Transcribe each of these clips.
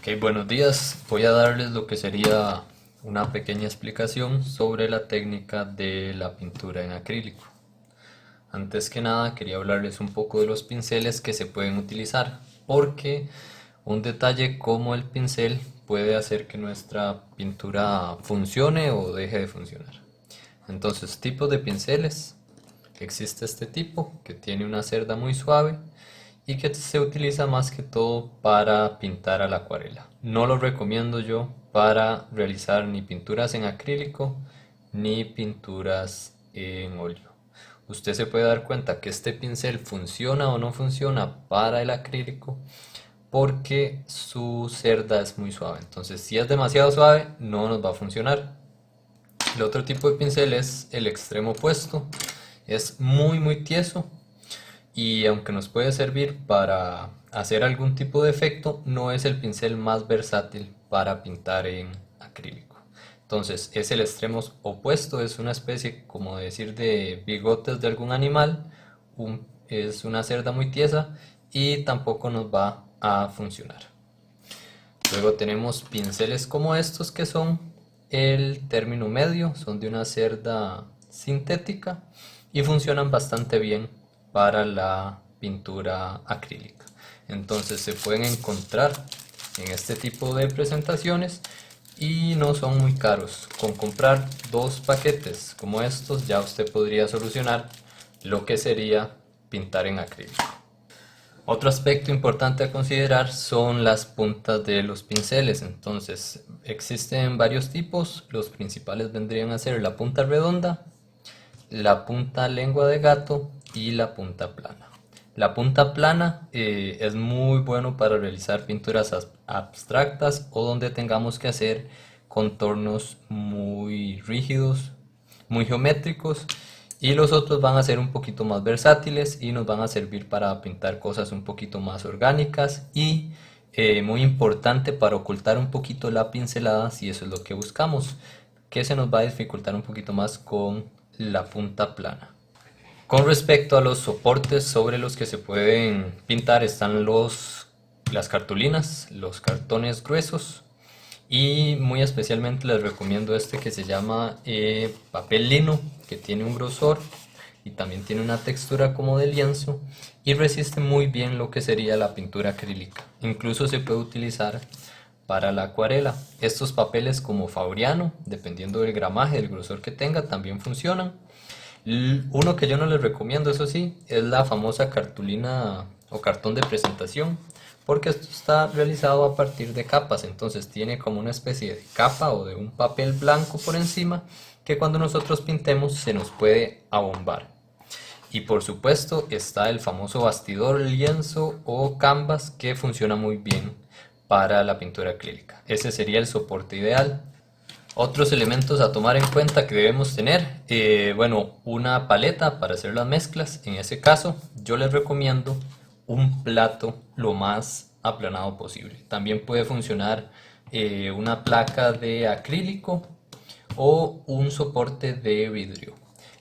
Ok, buenos días. Voy a darles lo que sería una pequeña explicación sobre la técnica de la pintura en acrílico. Antes que nada, quería hablarles un poco de los pinceles que se pueden utilizar, porque un detalle como el pincel puede hacer que nuestra pintura funcione o deje de funcionar. Entonces, tipos de pinceles. Existe este tipo que tiene una cerda muy suave y que se utiliza más que todo para pintar a la acuarela. No lo recomiendo yo para realizar ni pinturas en acrílico ni pinturas en óleo. Usted se puede dar cuenta que este pincel funciona o no funciona para el acrílico porque su cerda es muy suave. Entonces, si es demasiado suave, no nos va a funcionar. El otro tipo de pincel es el extremo opuesto. Es muy tieso y aunque nos puede servir para hacer algún tipo de efecto, no es el pincel más versátil para pintar en acrílico. Entonces es el extremo opuesto, es una especie como decir de bigotes de algún animal, es una cerda muy tiesa y tampoco nos va a funcionar. Luego tenemos pinceles como estos que son el término medio, son de una cerda sintética y funcionan bastante bien para la pintura acrílica. Entonces se pueden encontrar en este tipo de presentaciones y no son muy caros. Con comprar dos paquetes como estos ya usted podría solucionar lo que sería pintar en acrílico. Otro aspecto importante a considerar son las puntas de los pinceles. Entonces, existen varios tipos. Los principales vendrían a ser la punta redonda, la punta lengua de gato y la punta plana. La punta plana es muy bueno para realizar pinturas abstractas o donde tengamos que hacer contornos muy rígidos, muy geométricos, y los otros van a ser un poquito más versátiles y nos van a servir para pintar cosas un poquito más orgánicas y muy importante para ocultar un poquito la pincelada si eso es lo que buscamos, que se nos va a dificultar un poquito más con la punta plana. Con respecto a los soportes sobre los que se pueden pintar están las cartulinas, los cartones gruesos y muy especialmente les recomiendo este que se llama papel lino, que tiene un grosor y también tiene una textura como de lienzo y resiste muy bien lo que sería la pintura acrílica. Incluso se puede utilizar para la acuarela. Estos papeles como Fabriano, dependiendo del gramaje, del grosor que tenga, también funcionan. Uno que yo no les recomiendo, eso sí, es la famosa cartulina o cartón de presentación, porque esto está realizado a partir de capas, entonces tiene como una especie de capa o de un papel blanco por encima que cuando nosotros pintemos se nos puede abombar. Y por supuesto está el famoso bastidor, lienzo o canvas que funciona muy bien para la pintura acrílica. Ese sería el soporte ideal. Otros elementos a tomar en cuenta que debemos tener, bueno, una paleta para hacer las mezclas. En ese caso, yo les recomiendo un plato lo más aplanado posible. También puede funcionar una placa de acrílico o un soporte de vidrio.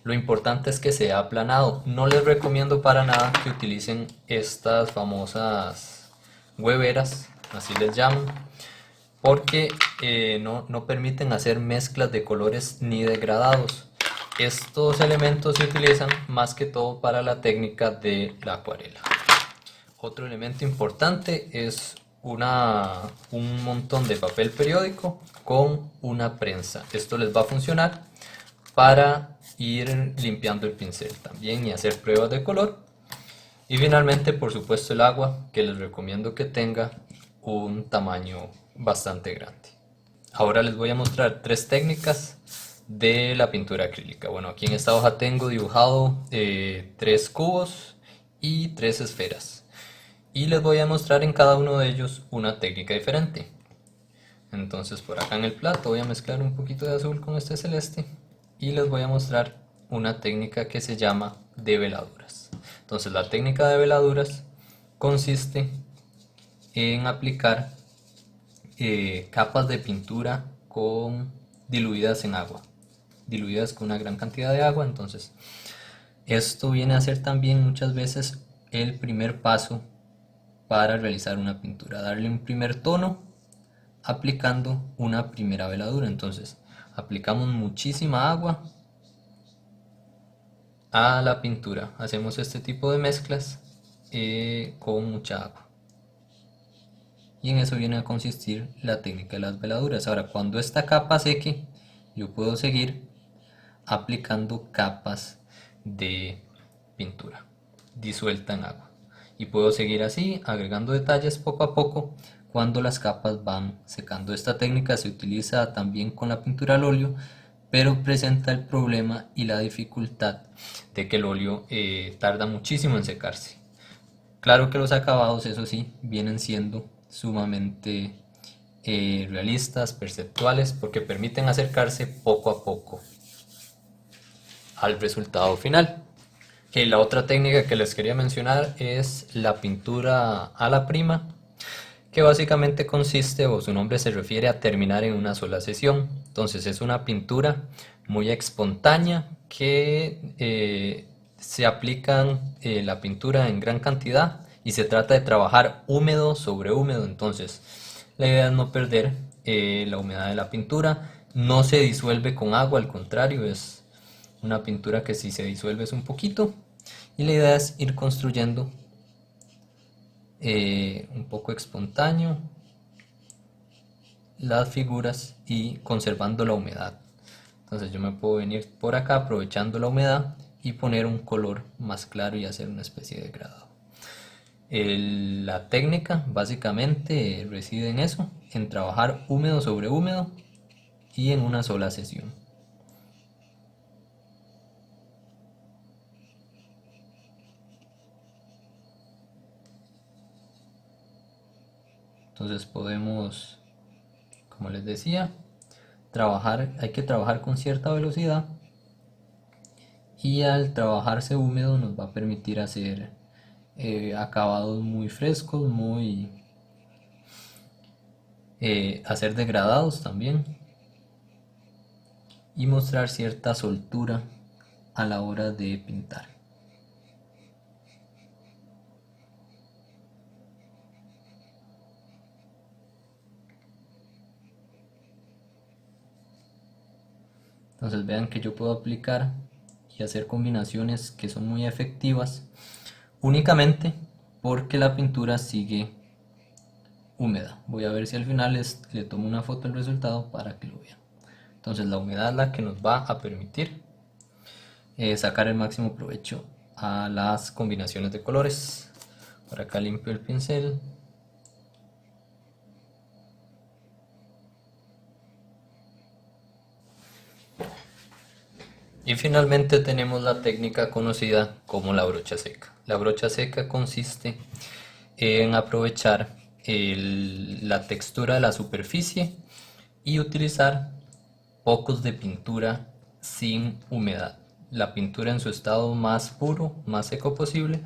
Lo importante es que sea aplanado. No les recomiendo para nada que utilicen estas famosas hueveras, así les llaman, porque no permiten hacer mezclas de colores ni degradados. Estos elementos se utilizan más que todo para la técnica de la acuarela. Otro elemento importante es un montón de papel periódico con una prensa. Esto les va a funcionar para ir limpiando el pincel también y hacer pruebas de color. Y finalmente, por supuesto, el agua, que les recomiendo que tenga un tamaño bastante grande. Ahora les voy a mostrar tres técnicas de la pintura acrílica. Bueno, aquí en esta hoja tengo dibujado tres cubos y tres esferas. Y les voy a mostrar en cada uno de ellos una técnica diferente. Entonces por acá en el plato voy a mezclar un poquito de azul con este celeste y les voy a mostrar una técnica que se llama de veladuras. Entonces la técnica de veladuras consiste en aplicar capas de pintura diluidas en agua, diluidas con una gran cantidad de agua. Entonces esto viene a ser también muchas veces el primer paso para realizar una pintura, darle un primer tono aplicando una primera veladura. Entonces aplicamos muchísima agua a la pintura, hacemos este tipo de mezclas con mucha agua, y en eso viene a consistir la técnica de las veladuras. Ahora, cuando esta capa seque, yo puedo seguir aplicando capas de pintura disuelta en agua, y puedo seguir así agregando detalles poco a poco cuando las capas van secando. Esta técnica se utiliza también con la pintura al óleo, pero presenta el problema y la dificultad de que el óleo tarda muchísimo en secarse. Claro que los acabados, eso sí, vienen siendo sumamente realistas, perceptuales, porque permiten acercarse poco a poco al resultado final. Y la otra técnica que les quería mencionar es la pintura a la prima, que básicamente consiste, o su nombre se refiere a terminar en una sola sesión. Entonces es una pintura muy espontánea que se aplican la pintura en gran cantidad y se trata de trabajar húmedo sobre húmedo. Entonces la idea es no perder la humedad de la pintura, no se disuelve con agua, al contrario, es una pintura que si se disuelve es un poquito, y la idea es ir construyendo un poco espontáneo las figuras y conservando la humedad. Entonces yo me puedo venir por acá aprovechando la humedad y poner un color más claro y hacer una especie de grado. La técnica básicamente reside en eso, en trabajar húmedo sobre húmedo y en una sola sesión. Entonces podemos, como les decía, hay que trabajar con cierta velocidad, y al trabajarse húmedo nos va a permitir hacer acabados muy frescos, hacer degradados también, y mostrar cierta soltura a la hora de pintar. Entonces vean que yo puedo aplicar y hacer combinaciones que son muy efectivas únicamente porque la pintura sigue húmeda. Voy a ver si al final le tomo una foto del resultado para que lo vean. Entonces la humedad es la que nos va a permitir sacar el máximo provecho a las combinaciones de colores. Por acá limpio el pincel. Y finalmente tenemos la técnica conocida como la brocha seca. La brocha seca consiste en aprovechar la textura de la superficie y utilizar pocos de pintura sin humedad. La pintura en su estado más puro, más seco posible,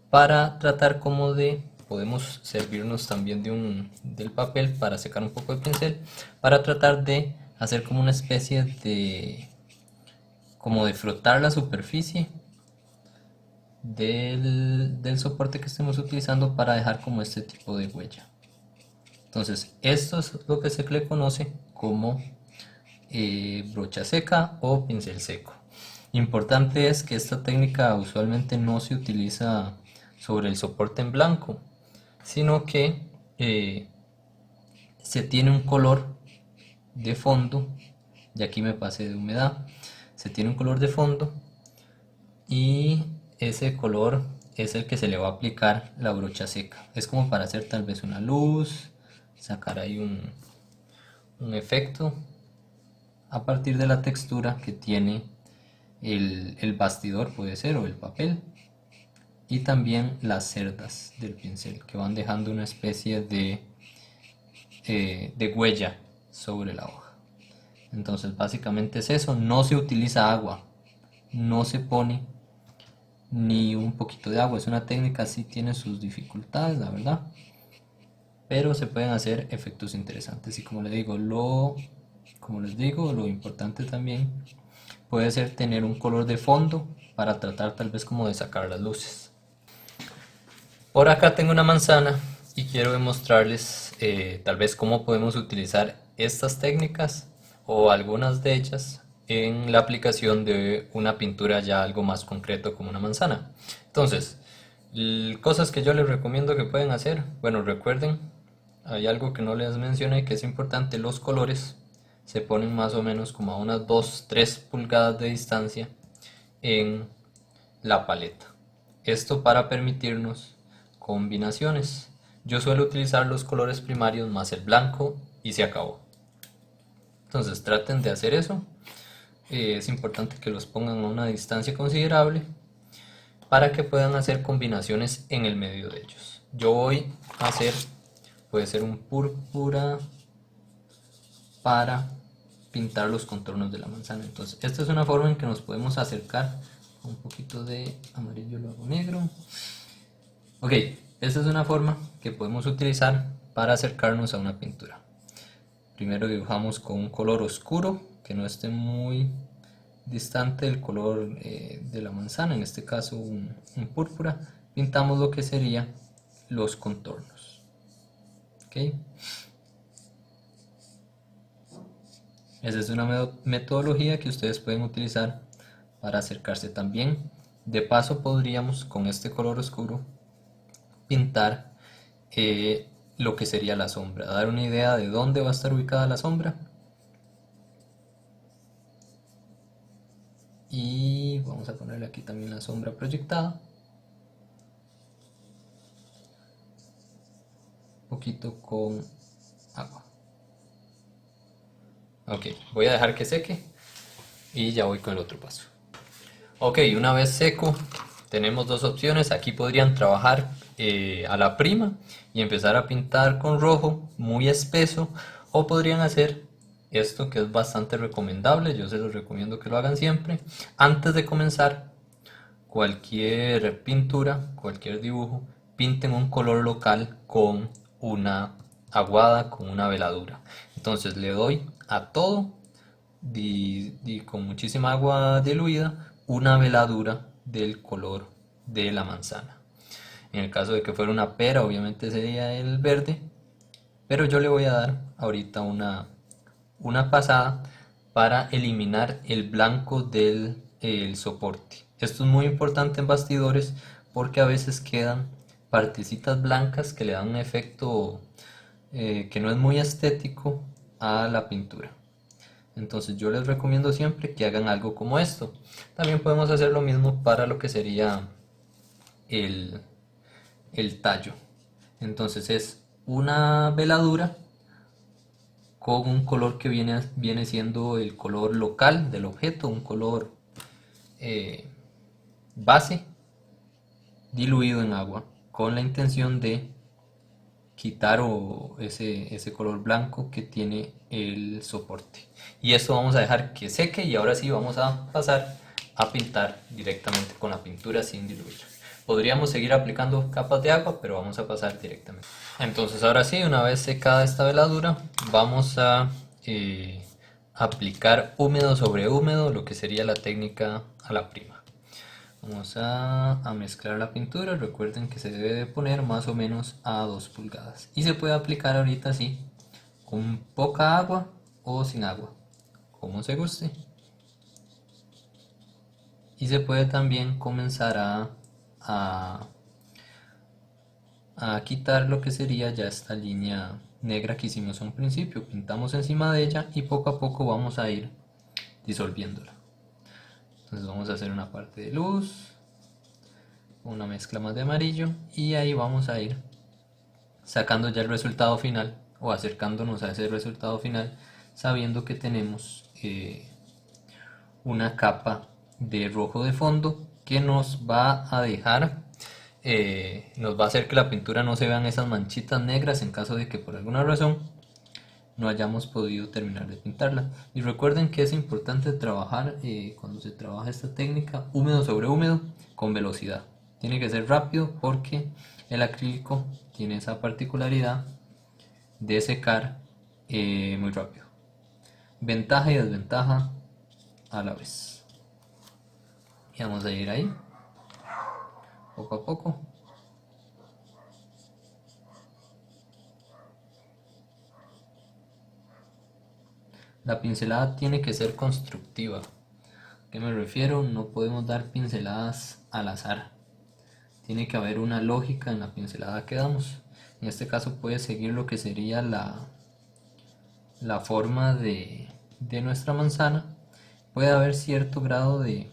para tratar como de, podemos servirnos también del papel para secar un poco el pincel, para tratar de hacer como una especie como de frotar la superficie del soporte que estemos utilizando para dejar como este tipo de huella. Entonces esto es lo que se le conoce como brocha seca o pincel seco. Importante es que esta técnica usualmente no se utiliza sobre el soporte en blanco, sino que se tiene un color de fondo, y aquí me pasé de humedad, se tiene un color de fondo y ese color es el que se le va a aplicar la brocha seca. Es como para hacer tal vez una luz, sacar ahí un efecto a partir de la textura que tiene el bastidor, puede ser, o el papel, y también las cerdas del pincel que van dejando una especie de huella sobre la hoja. Entonces básicamente es eso, no se utiliza agua, no se pone ni un poquito de agua. Es una técnica, sí tiene sus dificultades, la verdad, pero se pueden hacer efectos interesantes. Y como les digo, lo importante también puede ser tener un color de fondo para tratar tal vez como de sacar las luces. Por acá tengo una manzana y quiero demostrarles tal vez cómo podemos utilizar estas técnicas o algunas de ellas en la aplicación de una pintura ya algo más concreto como una manzana. Entonces, cosas que yo les recomiendo que pueden hacer, bueno, recuerden, hay algo que no les mencioné que es importante, los colores se ponen más o menos como a unas 2-3 pulgadas de distancia en la paleta. Esto para permitirnos combinaciones. Yo suelo utilizar los colores primarios más el blanco y se acabó. Entonces traten de hacer eso. Es importante que los pongan a una distancia considerable para que puedan hacer combinaciones en el medio de ellos. Yo voy a hacer, puede ser un púrpura para pintar los contornos de la manzana. Entonces esta es una forma en que nos podemos acercar. Un poquito de amarillo lo hago negro. Ok, esta es una forma que podemos utilizar para acercarnos a una pintura. Primero dibujamos con un color oscuro que no esté muy distante del color de la manzana, en este caso un púrpura. Pintamos lo que sería los contornos. Ok. Esa es una metodología que ustedes pueden utilizar para acercarse también. De paso podríamos con este color oscuro pintar lo que sería la sombra, dar una idea de dónde va a estar ubicada la sombra. Y vamos a ponerle aquí también la sombra proyectada. Un poquito con agua. Ok, voy a dejar que seque y ya voy con el otro paso. Ok, una vez seco, tenemos dos opciones. Aquí podrían trabajar a la prima y empezar a pintar con rojo muy espeso, o podrían hacer esto que es bastante recomendable. Yo se los recomiendo que lo hagan siempre. Antes de comenzar cualquier pintura, cualquier dibujo, pinten un color local con una aguada, con una veladura. Entonces le doy a todo con muchísima agua diluida una veladura del color de la manzana. En el caso de que fuera una pera, obviamente sería el verde, pero yo le voy a dar ahorita una pasada para eliminar el blanco del el soporte. Esto es muy importante en bastidores porque a veces quedan partecitas blancas que le dan un efecto que no es muy estético a la pintura. Entonces yo les recomiendo siempre que hagan algo como esto. También podemos hacer lo mismo para lo que sería el, el tallo. Entonces es una veladura con un color que viene siendo el color local del objeto, un color eh, base diluido en agua, con la intención de quitar ese color blanco que tiene el soporte. Y esto vamos a dejar que seque y ahora sí vamos a pasar a pintar directamente con la pintura sin diluir. Podríamos seguir aplicando capas de agua, pero vamos a pasar directamente. Entonces ahora sí, una vez secada esta veladura, vamos a aplicar húmedo sobre húmedo, lo que sería la técnica a la prima. Vamos a mezclar la pintura. Recuerden que se debe de poner más o menos a 2 pulgadas. Y se puede aplicar ahorita así, con poca agua o sin agua, como se guste. Y se puede también comenzar a, a quitar lo que sería ya esta línea negra que hicimos a un principio. Pintamos encima de ella y poco a poco vamos a ir disolviéndola. Entonces vamos a hacer una parte de luz, una mezcla más de amarillo y ahí vamos a ir sacando ya el resultado final o acercándonos a ese resultado final sabiendo que tenemos una capa de rojo de fondo que nos va a dejar nos va a hacer que la pintura no se vean esas manchitas negras en caso de que por alguna razón no hayamos podido terminar de pintarla. Y recuerden que es importante trabajar cuando se trabaja esta técnica húmedo sobre húmedo con velocidad. Tiene que ser rápido porque el acrílico tiene esa particularidad de secar muy rápido. Ventaja y desventaja a la vez. Y vamos a ir ahí, poco a poco. La pincelada tiene que ser constructiva. ¿A qué me refiero? No podemos dar pinceladas al azar. Tiene que haber una lógica en la pincelada que damos. En este caso puede seguir lo que sería la forma de nuestra manzana. Puede haber cierto grado de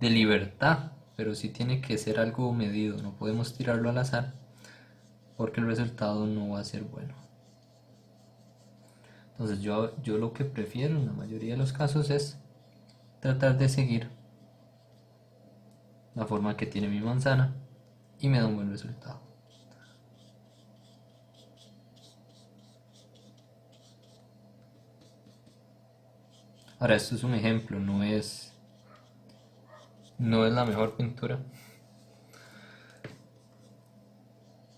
libertad, pero sí tiene que ser algo medido. No podemos tirarlo al azar porque el resultado no va a ser bueno. Entonces yo lo que prefiero en la mayoría de los casos es tratar de seguir la forma que tiene mi manzana y me da un buen resultado. Ahora esto es un ejemplo, no es la mejor pintura,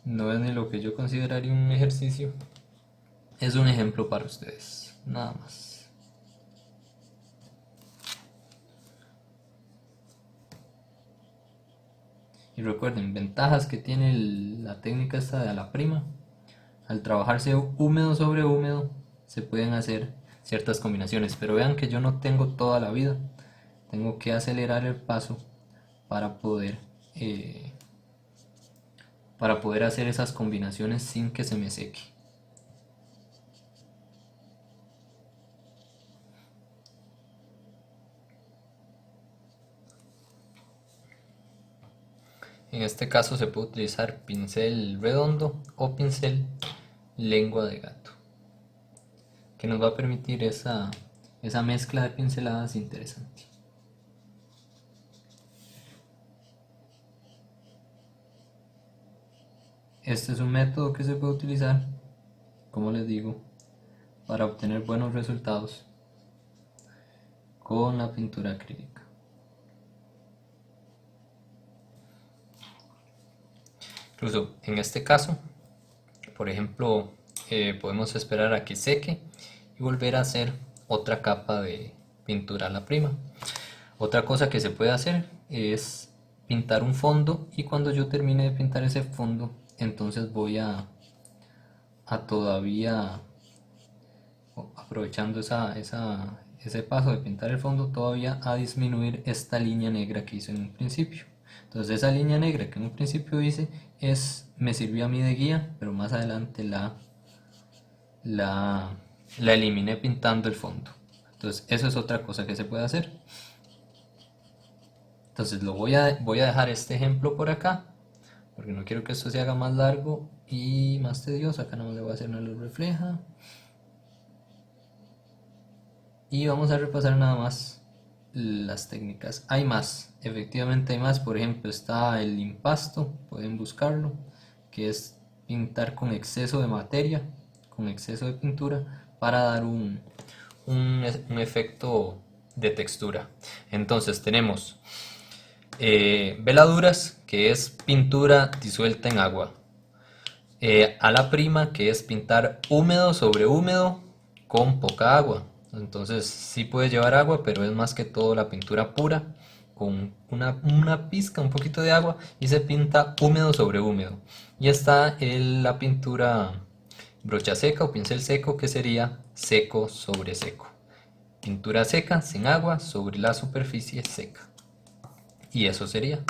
no es ni lo que yo consideraría un ejercicio, es un ejemplo para ustedes, nada más. Y recuerden, ventajas que tiene la técnica esta de a la prima. Al trabajarse húmedo sobre húmedo, se pueden hacer ciertas combinaciones. Pero vean que yo no tengo toda la vida. Tengo que acelerar el paso para poder, eh, para poder hacer esas combinaciones sin que se me seque. En este caso se puede utilizar pincel redondo o pincel lengua de gato, que nos va a permitir esa mezcla de pinceladas interesante. Este es un método que se puede utilizar, como les digo, para obtener buenos resultados con la pintura acrílica. Incluso en este caso, por ejemplo, podemos esperar a que seque y volver a hacer otra capa de pintura a la prima. Otra cosa que se puede hacer es pintar un fondo, y cuando yo termine de pintar ese fondo, entonces voy a todavía, aprovechando ese paso de pintar el fondo, todavía a disminuir esta línea negra que hice en un principio. Entonces esa línea negra que en un principio hice me sirvió a mí de guía, pero más adelante la eliminé pintando el fondo. Entonces eso es otra cosa que se puede hacer. Entonces voy a dejar este ejemplo por acá, porque no quiero que esto se haga más largo y más tedioso. Acá no le voy a hacer una luz refleja. Y vamos a repasar nada más las técnicas. Hay más, efectivamente hay más. Por ejemplo, está el impasto, pueden buscarlo, que es pintar con exceso de materia, con exceso de pintura, para dar un efecto de textura. Entonces tenemos veladuras, que es pintura disuelta en agua. A la prima, que es pintar húmedo sobre húmedo con poca agua. Entonces sí puede llevar agua, pero es más que todo la pintura pura con una pizca, un poquito de agua, y se pinta húmedo sobre húmedo. Y está la pintura brocha seca o pincel seco, que sería seco sobre seco. Pintura seca sin agua sobre la superficie seca. Y eso sería.